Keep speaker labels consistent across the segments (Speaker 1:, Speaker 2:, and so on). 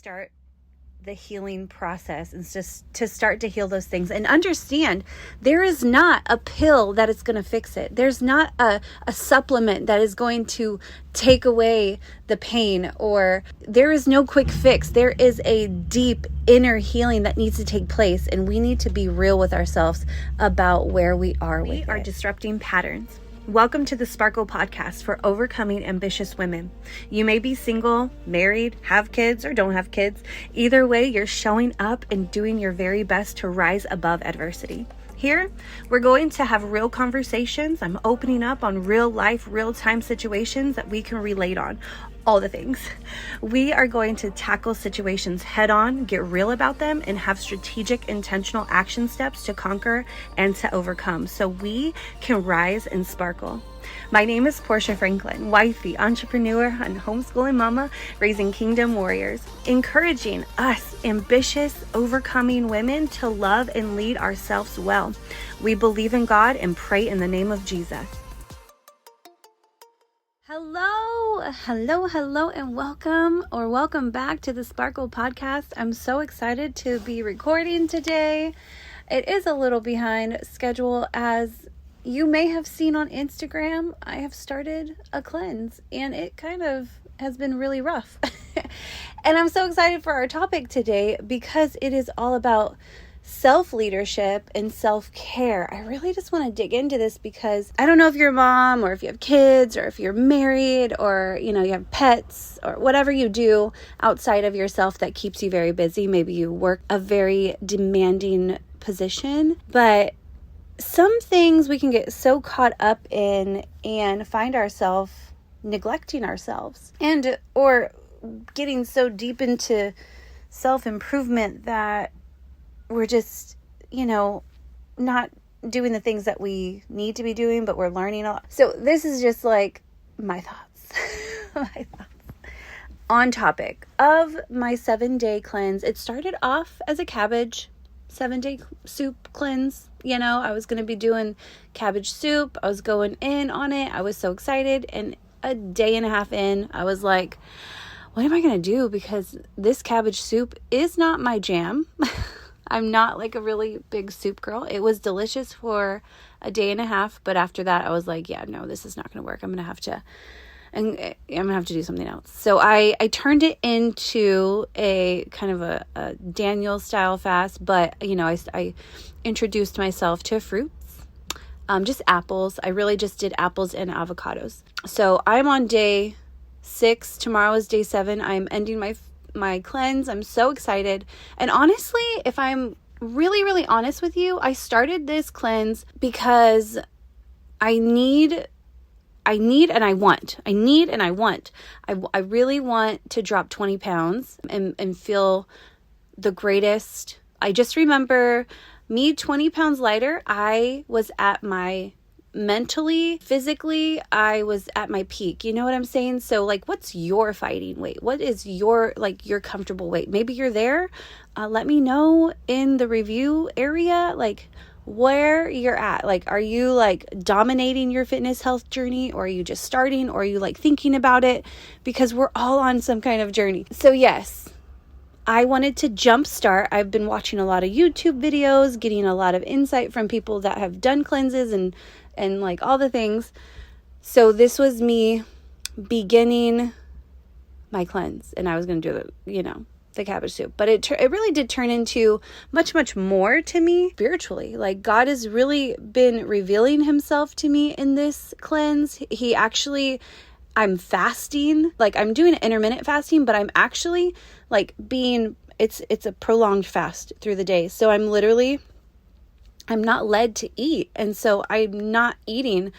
Speaker 1: start the healing process and just to start to heal those things and understand there is not a pill that is going to fix it. There's not a supplement that is going to take away the pain, or there is no quick fix. There is a deep inner healing that needs to take place, and we need to be real with ourselves about where we are with it. We are disrupting patterns. Welcome to the Sparkle Podcast for overcoming ambitious women. You may be single, married, have kids, or don't have kids. Either way, you're showing up and doing your very best to rise above adversity. Here, we're going to have real conversations. I'm opening up on real life, real time situations that we can relate on. All the things. We are going to tackle situations head on, get real about them, and have strategic, intentional action steps to conquer and to overcome so we can rise and sparkle. My name is Portia Franklin, wifey, entrepreneur, and homeschooling mama, raising kingdom warriors, encouraging us ambitious, overcoming women to love and lead ourselves well. We believe in God and pray in the name of Jesus. Hello, and welcome back to the Sparkle Podcast. I'm so excited to be recording today. It is a little behind schedule, as you may have seen on Instagram. I have started a cleanse, and it kind of has been really rough. And I'm so excited for our topic today because it is all about self-leadership and self-care. I really just want to dig into this because I don't know if you're a mom or if you have kids or if you're married or, you have pets or whatever you do outside of yourself that keeps you very busy. Maybe you work a very demanding position, but some things we can get so caught up in and find ourselves neglecting ourselves or getting so deep into self-improvement that we're just, not doing the things that we need to be doing, but we're learning a lot. So this is just like my thoughts, on topic of my 7-day cleanse. It started off as a cabbage 7-day soup cleanse. I was going to be doing cabbage soup. I was going in on it. I was so excited. And a day and a half in, I was like, what am I going to do? Because this cabbage soup is not my jam. I'm not like a really big soup girl. It was delicious for a day and a half, but after that I was like, yeah, no, this is not going to work. I'm going to have to do something else. So I turned it into a kind of a Daniel style fast, but I introduced myself to fruits, just apples. I really just did apples and avocados. So I'm on day 6. Tomorrow is day 7. I'm ending my cleanse. I'm so excited. And honestly, if I'm really, really honest with you, I started this cleanse because I need and I want. I really want to drop 20 pounds and feel the greatest. I just remember me 20 pounds lighter. I was at my mentally, physically, I was at my peak. You know what I'm saying? So what's your fighting weight? What is your comfortable weight? Maybe you're there. Let me know in the review area, where you're at. Are you dominating your fitness health journey, or are you just starting, or are you thinking about it? Because we're all on some kind of journey. So yes, I wanted to jumpstart. I've been watching a lot of YouTube videos, getting a lot of insight from people that have done cleanses and all the things. So this was me beginning my cleanse, and I was going to do the cabbage soup, but it really did turn into much, much more to me spiritually. God has really been revealing himself to me in this cleanse. I'm fasting, I'm doing intermittent fasting, but I'm actually it's a prolonged fast through the day. So I'm not led to eat. And so I'm not eating.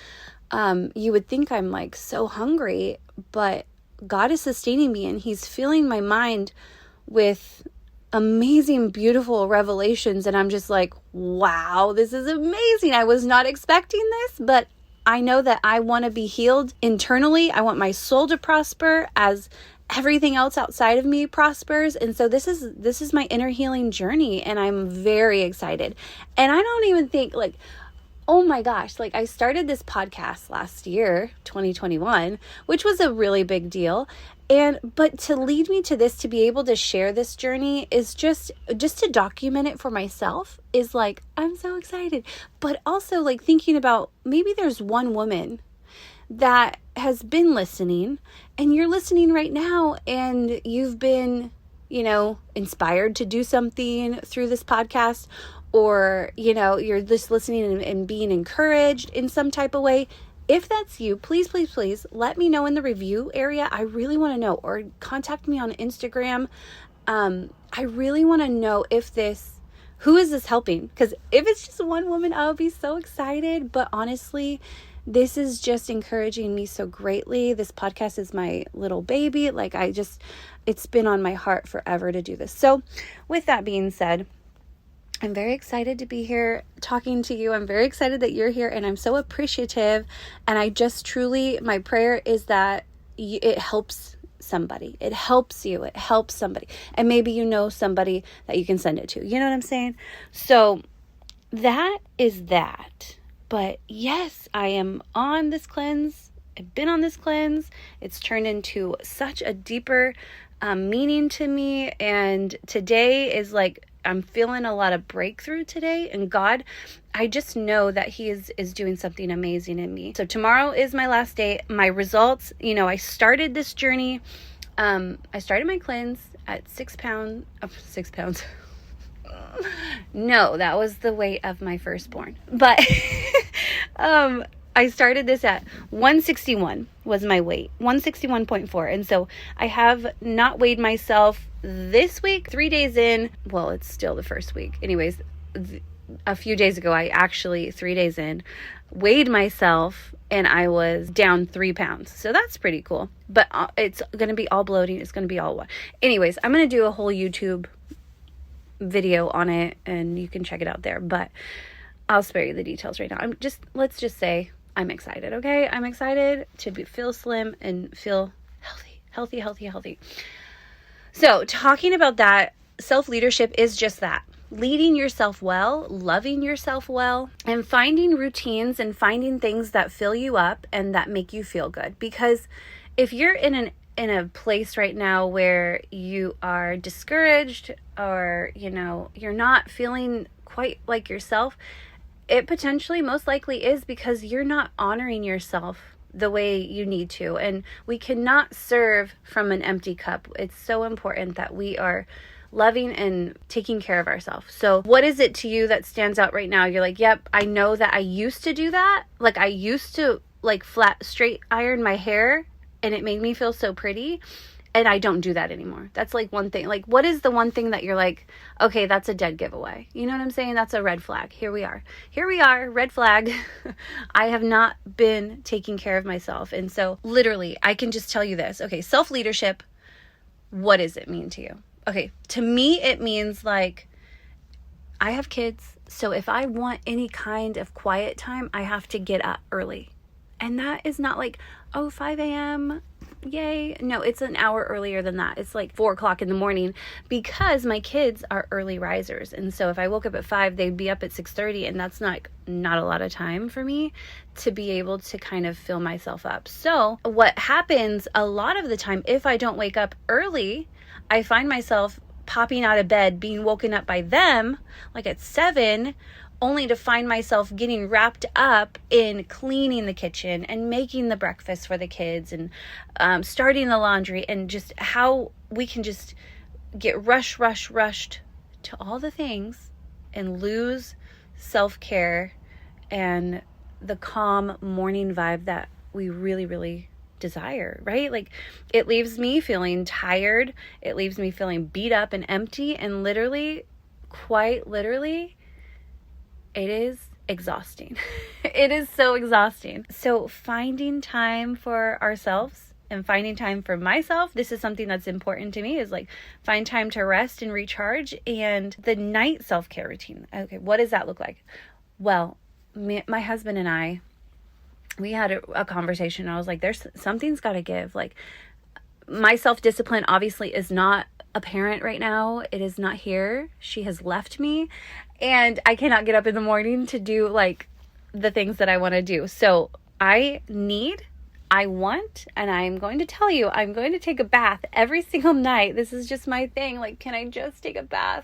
Speaker 1: You would think I'm so hungry, but God is sustaining me, and he's filling my mind with amazing, beautiful revelations. And I'm just like, wow, this is amazing. I was not expecting this, but I know that I want to be healed internally. I want my soul to prosper as everything else outside of me prospers. And so this is my inner healing journey, and I'm very excited. And I don't even think oh my gosh, I started this podcast last year, 2021, which was a really big deal. But to lead me to this, to be able to share this journey is just to document it for myself is like, I'm so excited. But also like thinking about maybe there's one woman that has been listening and you're listening right now and you've been, inspired to do something through this podcast, or, you're just listening and being encouraged in some type of way. If that's you, please, please, please let me know in the review area. I really want to know, or contact me on Instagram. I really want to know who is this helping? Because if it's just one woman, I'll be so excited. But honestly, this is just encouraging me so greatly. This podcast is my little baby. It's been on my heart forever to do this. So with that being said, I'm very excited to be here talking to you. I'm very excited that you're here, and I'm so appreciative. And I just truly, my prayer is that it helps somebody. It helps you. It helps somebody. And maybe you know somebody that you can send it to. You know what I'm saying? So that is that. But yes, I am on this cleanse. I've been on this cleanse. It's turned into such a deeper meaning to me. And today is like, I'm feeling a lot of breakthrough today, and God, I just know that He is doing something amazing in me. So tomorrow is my last day. My results, I started this journey. I started my cleanse at 6 pounds. No, that was the weight of my firstborn. But I started this at 161 was my weight, 161.4. And so I have not weighed myself this week, 3 days in. Well, it's still the first week. Anyways, a few days ago, I actually, 3 days in, weighed myself and I was down 3 pounds. So that's pretty cool. But it's going to be all bloating. It's going to be all one. Anyways, I'm going to do a whole YouTube video on it and you can check it out there. But I'll spare you the details right now. Let's just say I'm excited, okay? I'm excited to feel slim and feel healthy. So talking about that, self-leadership is just that. Leading yourself well, loving yourself well, and finding routines and finding things that fill you up and that make you feel good. Because if you're in a place right now where you are discouraged or, you're not feeling quite like yourself, it potentially most likely is because you're not honoring yourself the way you need to. And we cannot serve from an empty cup. It's so important that we are loving and taking care of ourselves. So what is it to you that stands out right now? You're like, yep, I know that I used to do that. Like I used to flat straight iron my hair and it made me feel so pretty. And I don't do that anymore. That's one thing. What is the one thing that you're like, okay, that's a dead giveaway? You know what I'm saying? That's a red flag. Here we are, red flag. I have not been taking care of myself. And so literally, I can just tell you this. Okay, self-leadership, what does it mean to you? Okay, to me, it means I have kids. So if I want any kind of quiet time, I have to get up early. And that is not 5 a.m., yay. No, it's an hour earlier than that. It's 4 o'clock in the morning because my kids are early risers. And so if I woke up at 5, they'd be up at 6:30, and that's not a lot of time for me to be able to kind of fill myself up. So what happens a lot of the time, if I don't wake up early, I find myself popping out of bed, being woken up by them at 7, only to find myself getting wrapped up in cleaning the kitchen and making the breakfast for the kids and starting the laundry, and just how we can just get rushed to all the things and lose self-care and the calm morning vibe that we really, really desire, right? It leaves me feeling tired. It leaves me feeling beat up and empty, and quite literally, it is exhausting. It is so exhausting. So finding time for ourselves and finding time for myself, this is something that's important to me, is find time to rest and recharge. And the night self-care routine. Okay, what does that look like? Well, my husband and I, we had a conversation. I was like, something's got to give. My self-discipline obviously is not apparent right now. It is not here. She has left me, and I cannot get up in the morning to do the things that I want to do. So I need I want, and I'm going to tell you, I'm going to take a bath every single night. This is just my thing. Like, can I just take a bath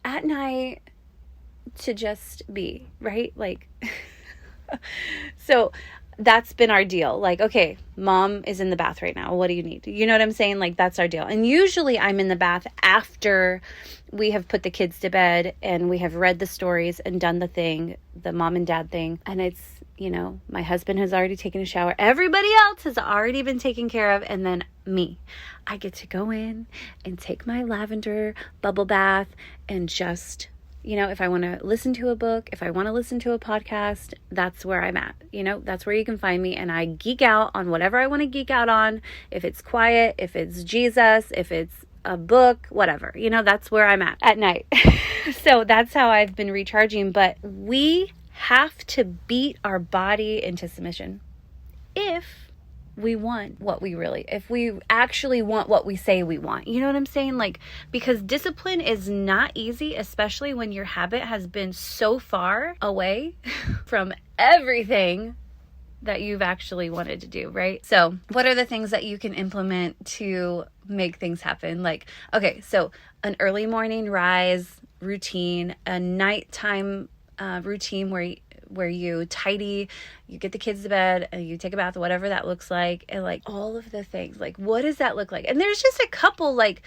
Speaker 1: at night to just be, right? Like, so that's been our deal. Like, okay, mom is in the bath right now. What do you need? You know what I'm saying? Like, that's our deal. And usually I'm in the bath after we have put the kids to bed and we have read the stories and done the thing, the mom and dad thing. And it's, you know, my husband has already taken a shower. Everybody else has already been taken care of. And then me, I get to go in and take my lavender bubble bath and just, you know, if I want to listen to a book, if I want to listen to a podcast, that's where I'm at. You know, that's where you can find me. And I geek out on whatever I want to geek out on. If it's quiet, if it's Jesus, if it's a book, whatever, you know, that's where I'm at night. So that's how I've been recharging. But we have to beat our body into submission if we want if we actually want what we say we want. You know what I'm saying? Like, because discipline is not easy, especially when your habit has been so far away from everything that you've actually wanted to do, right? So what are the things that you can implement to make things happen? Like, okay, so an early morning rise routine, a nighttime routine where you tidy, you get the kids to bed, and you take a bath, whatever that looks like, and like all of the things. Like, what does that look like? And there's just a couple, like,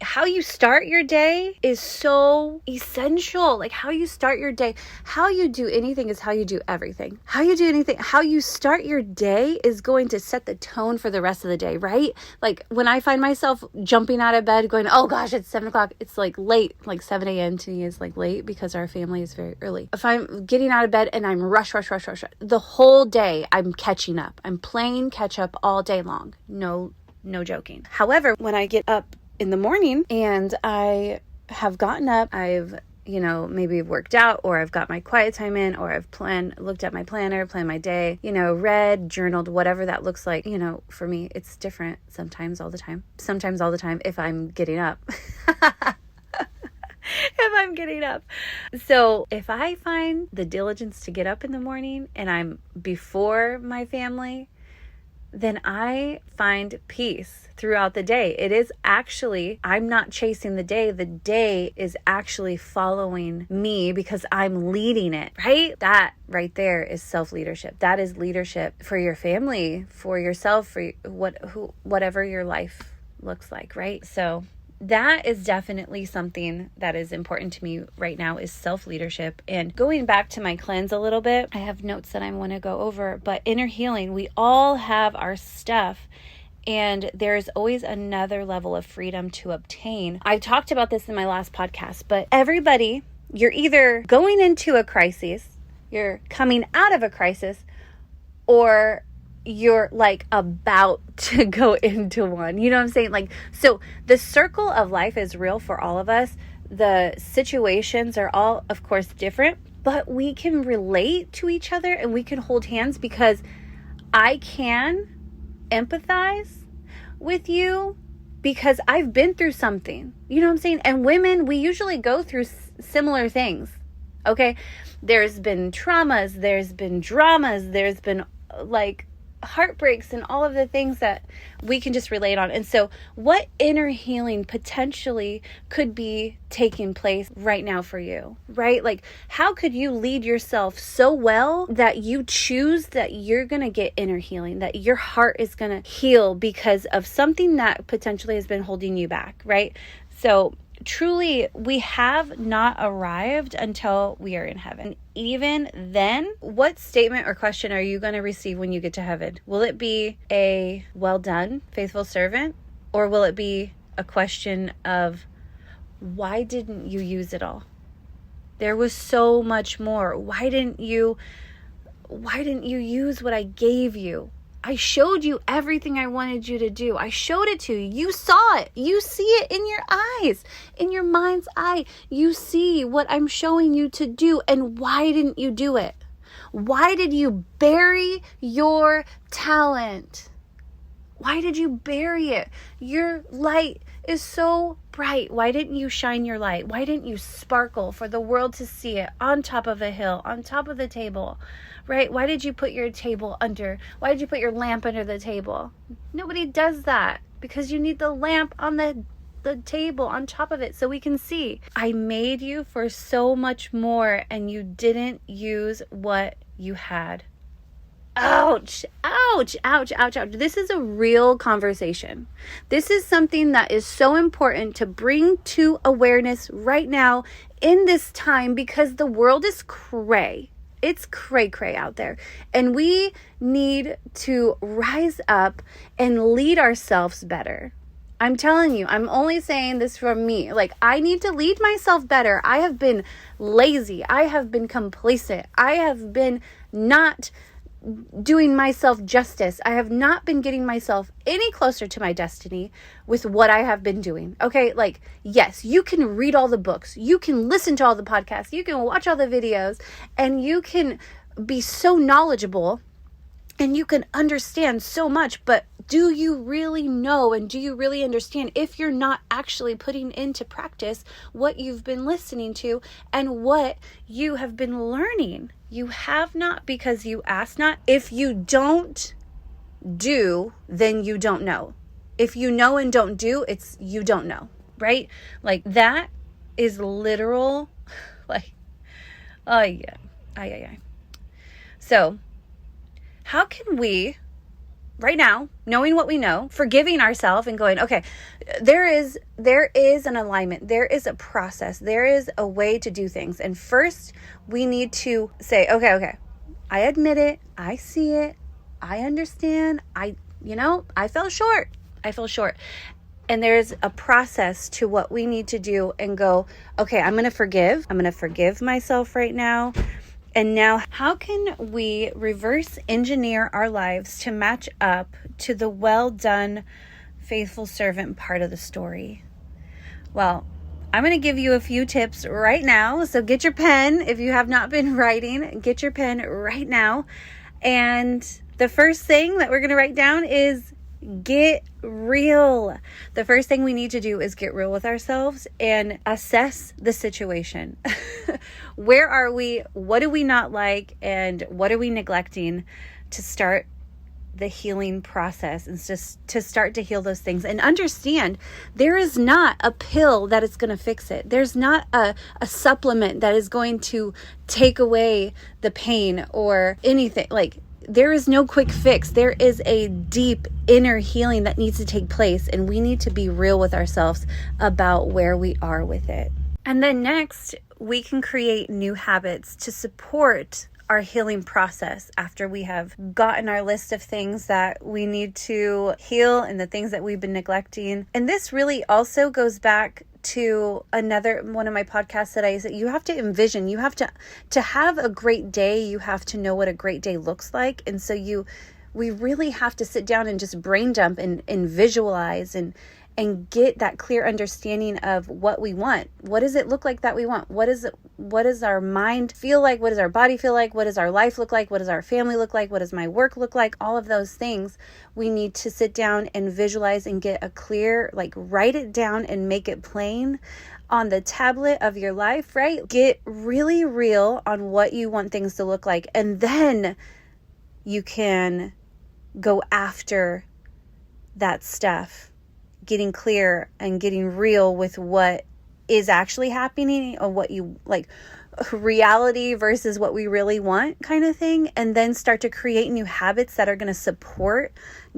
Speaker 1: how you start your day is so essential. Like, how you start your day, how you do anything is how you do everything. How you do anything, how you start your day is going to set the tone for the rest of the day, right? Like, when I find myself jumping out of bed going, oh gosh, it's 7 o'clock. It's like late, like 7 a.m. to me is like late because our family is very early. If I'm getting out of bed and I'm rush, the whole day I'm catching up. I'm playing catch up all day long. No joking. However, when I get up in the morning and I have gotten up, I've, you know, maybe worked out, or I've got my quiet time in, or I've looked at my planner, planned my day, you know, read, journaled, whatever that looks like. You know, for me, it's different sometimes all the time if I'm getting up. If I'm getting up. So if I find the diligence to get up in the morning and I'm before my family, then I find peace throughout the day. It is actually, I'm not chasing the day. The day is actually following me because I'm leading it, right? That right there is self-leadership. That is leadership for your family, for yourself, for whatever your life looks like, right? So that is definitely something that is important to me right now, is self-leadership. And going back to my cleanse a little bit, I have notes that I want to go over, but inner healing, we all have our stuff, and there's always another level of freedom to obtain. I talked about this in my last podcast, but everybody, you're either going into a crisis, you're coming out of a crisis, or you're like about to go into one. You know what I'm saying? Like, so the circle of life is real for all of us. The situations are all, of course, different, but we can relate to each other and we can hold hands because I can empathize with you because I've been through something. You know what I'm saying? And women, we usually go through similar things. Okay. There's been traumas, there's been dramas, there's been like heartbreaks and all of the things that we can just relate on. And so what inner healing potentially could be taking place right now for you, right? Like, how could you lead yourself so well that you choose that you're going to get inner healing, that your heart is going to heal because of something that potentially has been holding you back, right? So truly, we have not arrived until we are in heaven. Even then, what statement or question are you going to receive when you get to heaven? Will it be a well done, faithful servant? Or will it be a question of, why didn't you use it all? There was so much more. Why didn't you use what I gave you? I showed you everything I wanted you to do. I showed it to you. You saw it. You see it in your eyes, in your mind's eye. You see what I'm showing you to do. And why didn't you do it? Why did you bury your talent? Why did you bury it? Your light, is so bright. Why didn't you shine your light? Why didn't you sparkle for the world to see it on top of a hill, on top of the table, right? Why did you put your table under? Why did you put your lamp under the table? Nobody does that because you need the lamp on the table on top of it so we can see. I made you for so much more and you didn't use what you had. Ouch, ouch, ouch, ouch, ouch. This is a real conversation. This is something that is so important to bring to awareness right now in this time because the world is cray. It's cray out there. And we need to rise up and lead ourselves better. I'm telling you, I'm only saying this from me. Like, I need to lead myself better. I have been lazy. I have been complacent. I have been not doing myself justice. I have not been getting myself any closer to my destiny with what I have been doing. Okay, like, yes, you can read all the books, you can listen to all the podcasts, you can watch all the videos, and you can be so knowledgeable and you can understand so much, but do you really know and do you really understand if you're not actually putting into practice what you've been listening to and what you have been learning? You have not because you ask not. If you don't do, then you don't know. If you know and don't do, it's you don't know, right? Like, that is literal, like, oh yeah. So, how can we, right now, knowing what we know, forgiving ourselves and going, okay, there is an alignment, there is a process, there is a way to do things. And first, we need to say, okay, I admit it, I see it, I understand, I fell short. And there's a process to what we need to do and go, okay, I'm going to forgive myself right now. And now, how can we reverse engineer our lives to match up to the well done, faithful servant part of the story? Well, I'm going to give you a few tips right now. So get your pen. If you have not been writing, get your pen right now. And the first thing that we're going to write down is get real. The first thing we need to do is get real with ourselves and assess the situation. Where are we? What do we not like? And what are we neglecting to start the healing process and just to start to heal those things? And understand there is not a pill that is going to fix it. There's not a supplement that is going to take away the pain or anything. Like, there is no quick fix. There is a deep inner healing that needs to take place, and we need to be real with ourselves about where we are with it. And then next, we can create new habits to support our healing process after we have gotten our list of things that we need to heal and the things that we've been neglecting. And this really also goes back to another one of my podcasts that I said, you have to envision, you have to have a great day. You have to know what a great day looks like. And so we really have to sit down and just brain dump and visualize and get that clear understanding of what we want. What does it look like that we want? What does our mind feel like? What does our body feel like? What does our life look like? What does our family look like? What does my work look like? All of those things we need to sit down and visualize and get a clear, like, write it down and make it plain on the tablet of your life, right? Get really real on what you want things to look like. And then you can go after that stuff, getting clear and getting real with what is actually happening or what you like, reality versus what we really want kind of thing. And then start to create new habits that are going to support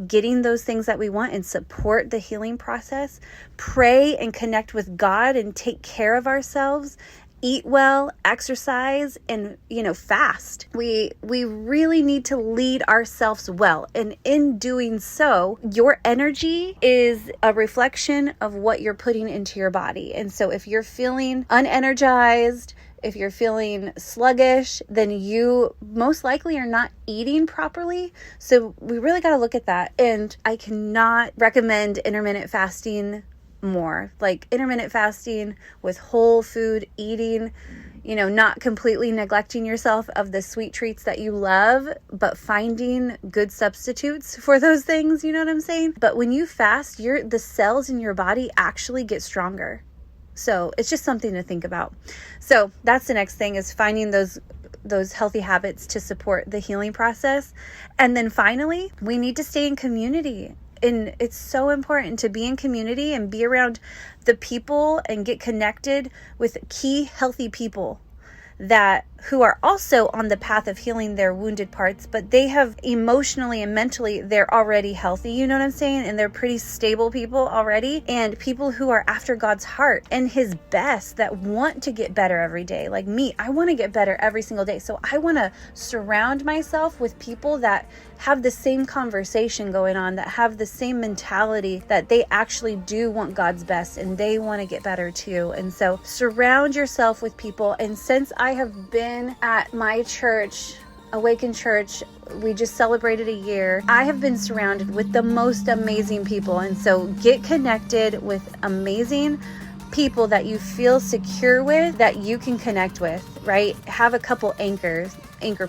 Speaker 1: getting those things that we want and support the healing process. Pray and connect with God and take care of ourselves. Eat well, exercise, and, fast. We really need to lead ourselves well. And in doing so, your energy is a reflection of what you're putting into your body. And so if you're feeling unenergized, if you're feeling sluggish, then you most likely are not eating properly. So we really got to look at that. And I cannot recommend intermittent fasting more. Like, intermittent fasting with whole food eating, not completely neglecting yourself of the sweet treats that you love, but finding good substitutes for those things, you know what I'm saying? But when you fast, the cells in your body actually get stronger. So it's just something to think about. So that's the next thing, is finding those healthy habits to support the healing process. And then finally, we need to stay in community. And it's so important to be in community and be around the people and get connected with key healthy people who are also on the path of healing their wounded parts, but they have emotionally and mentally, they're already healthy, you know what I'm saying? And they're pretty stable people already, and people who are after God's heart and his best, that want to get better every day. Like me, I want to get better every single day. So I want to surround myself with people that have the same conversation going on, that have the same mentality, that they actually do want God's best and they want to get better too. And so surround yourself with people. And since I have been at my church, Awaken Church, we just celebrated a year, I have been surrounded with the most amazing people. And so get connected with amazing people that you feel secure with, that you can connect with, right? Have a couple anchor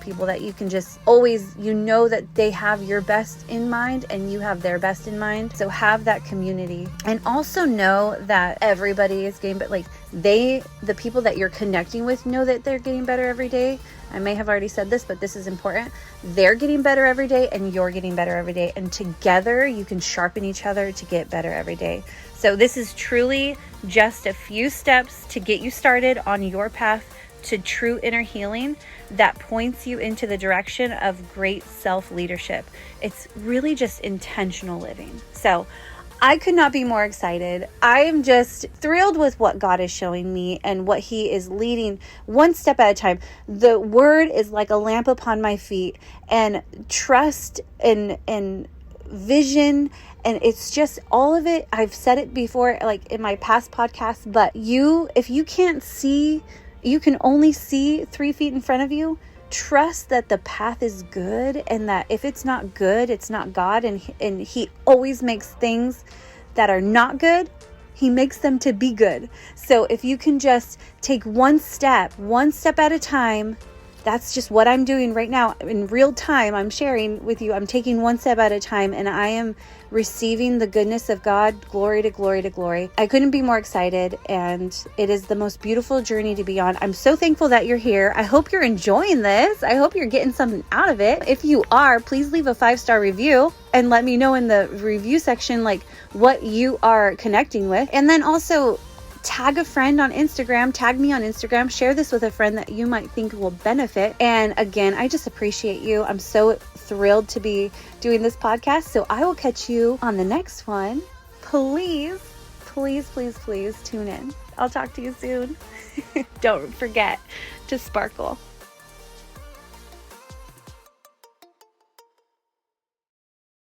Speaker 1: people that you can just always, that they have your best in mind and you have their best in mind. So have that community, and also know that everybody is getting, but the people that you're connecting with know that they're getting better every day. I may have already said this, but this is important. They're getting better every day and you're getting better every day. And together you can sharpen each other to get better every day. So this is truly just a few steps to get you started on your path to true inner healing that points you into the direction of great self-leadership. It's really just intentional living. So I could not be more excited. I am just thrilled with what God is showing me and what he is leading one step at a time. The word is like a lamp upon my feet, and trust and vision. And it's just all of it. I've said it before, in my past podcasts, but if you can't see, you can only see 3 feet in front of you. Trust that the path is good, and that if it's not good, it's not God. And he always makes things that are not good, he makes them to be good. So if you can just take one step at a time, that's just what I'm doing right now in real time. I'm sharing with you. I'm taking one step at a time, and I am receiving the goodness of God. Glory to glory to glory. I couldn't be more excited, and it is the most beautiful journey to be on. I'm so thankful that you're here. I hope you're enjoying this. I hope you're getting something out of it. If you are, please leave a 5-star review and let me know in the review section what you are connecting with. And then also tag a friend on Instagram, tag me on Instagram, share this with a friend that you might think will benefit. And again, I just appreciate you. I'm so thrilled to be doing this podcast. So I will catch you on the next one. Please, please, please, please tune in. I'll talk to you soon. Don't forget to sparkle.